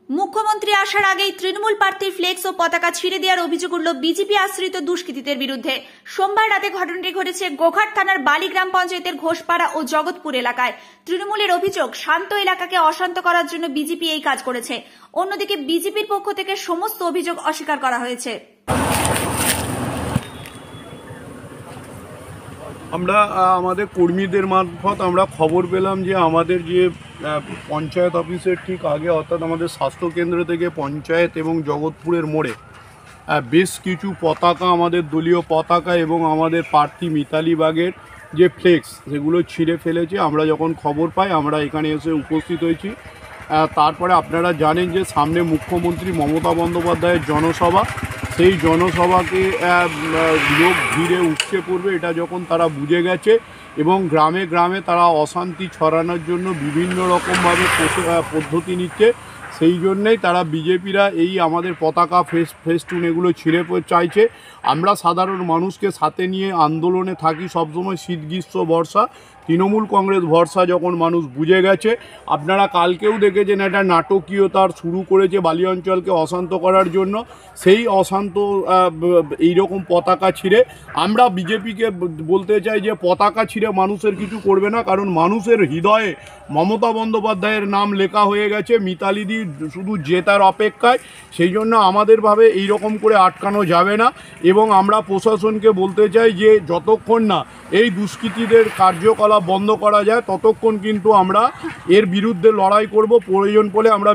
মুখ্যমন্ত্রী আসার আগেই তৃণমূল প্রার্থীর ফ্লেক্স ও পতাকা ছিঁড়ে দেওয়ার অভিযোগ উঠল বিজেপি আশ্রিত দুষ্কৃতীদের বিরুদ্ধে। সোমবার রাতে ঘটনাটি ঘটেছে গোঘাট থানার বালি গ্রাম পঞ্চায়েতের ঘোষপাড়া ও জগৎপুর এলাকায়। তৃণমূলের অভিযোগ, শান্ত এলাকাকে অশান্ত করার জন্য বিজেপি এই কাজ করেছে। অন্যদিকে বিজেপির পক্ষ থেকে সমস্ত অভিযোগ অস্বীকার করা হয়েছে। আমরা আমাদের কর্মীদের মারফত আমরা খবর পেলাম যে আমাদের যে পঞ্চায়েত অফিসের ঠিক আগে, অর্থাৎ আমাদের স্বাস্থ্যকেন্দ্র থেকে পঞ্চায়েত এবং জগৎপুরের মোড়ে বেশ কিছু পতাকা, আমাদের দলীয় পতাকা এবং আমাদের প্রার্থী মিতালি বাগের যে ফ্লেক্স, সেগুলো ছিঁড়ে ফেলেছে। আমরা যখন খবর পাই আমরা এখানে এসে উপস্থিত হয়েছি। তারপরে আপনারা জানেন যে সামনে মুখ্যমন্ত্রী মমতা বন্দ্যোপাধ্যায়ের জনসভা, সেই জনসভাকে লোক ঘিরে উপচে পড়বে, এটা যখন তারা বুঝে গেছে এবং গ্রামে গ্রামে তারা অশান্তি ছড়ানোর জন্য বিভিন্ন রকমভাবে পদ্ধতি নিচ্ছে, সেই জন্যেই তারা বিজেপিরা এই আমাদের পতাকা ফেস্টুন এগুলো ছিঁড়ে চাইছে। আমরা সাধারণ মানুষকে সাথে নিয়ে আন্দোলনে থাকি সবসময়, শীত গ্রীষ্ম বর্ষা। তৃণমূল কংগ্রেস ভরসা যখন মানুষ বুঝে গেছে, আপনারা কালকেও দেখেছেন একটা নাটকীয়তার শুরু করেছে বালি অঞ্চলকে অশান্ত করার জন্য। সেই অশান্ত এইরকম পতাকা ছিঁড়ে, আমরা বিজেপিকে বলতে চাই যে পতাকা ছিঁড়ে মানুষের কিছু করবে না, কারণ মানুষের হৃদয়ে মমতা বন্দ্যোপাধ্যায়ের নাম লেখা হয়ে গেছে। মিতালিদি শুধু জেতার অপেক্ষায়, সেই জন্য আমাদেরভাবে এইরকম করে আটকানো যাবে না। এবং আমরা প্রশাসনকে বলতে চাই যে যতক্ষণ না এই দুষ্কৃতীদের কার্যকলাপ বন্ধ করা যায় ততক্ষণ কিন্তু আমরা এর বিরুদ্ধে লড়াই করব। প্রয়োজন পড়লে আমরা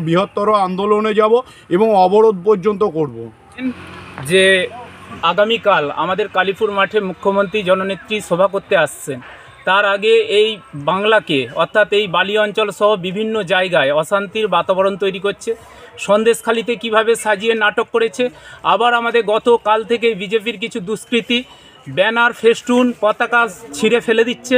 বৃহত্তর আন্দোলনে যাব এবং অবরোধ পর্যন্ত করব। যে আগামীকাল আমাদের কালীপুর মাঠে মুখ্যমন্ত্রী জননেত্রী সভা করতে আসছেন, তার আগে এই বাংলাকে অর্থাৎ এই বালি অঞ্চল সহ বিভিন্ন জায়গায় অশান্তির বাতাবরণ তৈরি করছে। সন্দেশখালিতে কিভাবে সাজিয়ে নাটক করেছে, আবার আমাদের গতকাল থেকে বিজেপির কিছু দুষ্কৃতী ব্যানার ফেস্টুন পতাকা ছিঁড়ে ফেলে দিচ্ছে।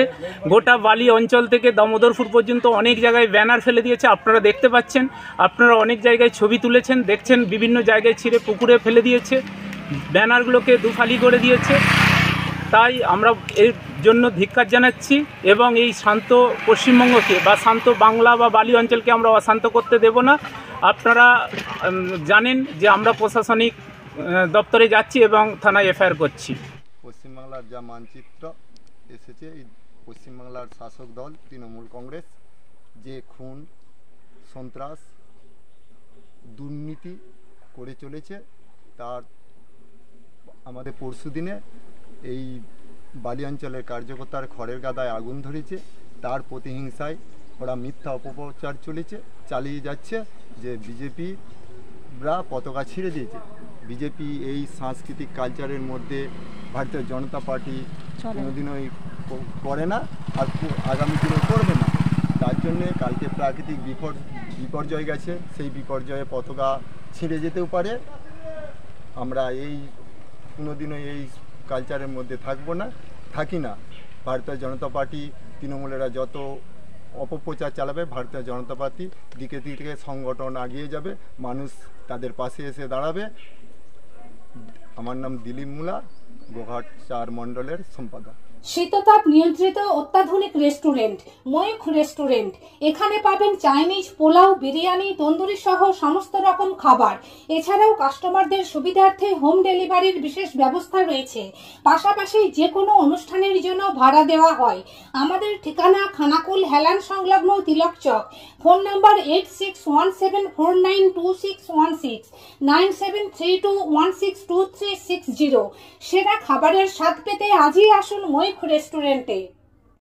গোটা বালি অঞ্চল থেকে দামোদরপুর পর্যন্ত অনেক জায়গায় ব্যানার ফেলে দিয়েছে, আপনারা দেখতে পাচ্ছেন। আপনারা অনেক জায়গায় ছবি তুলেছেন, দেখছেন বিভিন্ন জায়গায় ছিঁড়ে পুকুরে ফেলে দিয়েছে, ব্যানারগুলোকে দুফালি করে দিয়েছে। তাই আমরা এর জন্য ধিক্কার জানাচ্ছি এবং এই শান্ত পশ্চিমবঙ্গকে বা শান্ত বাংলা বা বালি অঞ্চলকে আমরা অশান্ত করতে দেব না। আপনারা জানেন যে আমরা প্রশাসনিক দপ্তরে যাচ্ছি এবং থানায় এফআইআর করছি। পশ্চিমবাংলার যা মানচিত্র এসেছে, এই পশ্চিমবাংলার শাসক দল তৃণমূল কংগ্রেস যে খুন, সন্ত্রাস, দুর্নীতি করে চলেছে, তার আমাদের পরশুদিনে এই বালি অঞ্চলের কার্যকর্তার খড়ের গাদায় আগুন ধরেছে। তার প্রতিহিংসায় ওরা মিথ্যা অপপ্রচার চালিয়ে যাচ্ছে যে বিজেপিরা পতাকা ছিঁড়ে দিয়েছে। বিজেপি এই সাংস্কৃতিক কালচারের মধ্যে ভারতীয় জনতা পার্টি কোনোদিনই করে না, আর আগামী দিনে করবে না। তার জন্যে কালকে প্রাকৃতিক বিপর্যয় গেছে, সেই বিপর্যয়ে পতাকা ছিঁড়ে যেতেও পারে। আমরা এই কোনোদিনই এই কালচারের মধ্যে থাকি না। ভারতীয় জনতা পার্টি তৃণমূলেরা যত অপপ্রচার চালাবে, ভারতীয় জনতা পার্টি দিকে দিকে সংগঠন এগিয়ে যাবে, মানুষ তাদের পাশে এসে দাঁড়াবে। আমার নাম দিলীপ মুলা, গোঘাট 4 মণ্ডলের সম্পাদক। শীততাপ নিয়ন্ত্রিত অত্যাধুনিক রেস্টুরেন্ট ময়ূখ রেস্টুরেন্ট। এখানে পাবেন চাইনিজ, পোলাও, বিরিয়ানি, তন্দুরি সহ সমস্ত রকম খাবার। এছাড়াও কাস্টমারদের সুবিধার্থে হোম ডেলিভারির বিশেষ ব্যবস্থা রয়েছে। পাশাপাশি যে কোনো অনুষ্ঠানের জন্য ভাড়া দেওয়া হয়। আমাদের ঠিকানা খানাকুল হেলান সংলগ্ন তিলক চক। Phone number 8617492616 9732162360। সেরা খাবারের স্বাদ পেতে আজই আসুন ময়ূখ রেস্টুরেন্টে।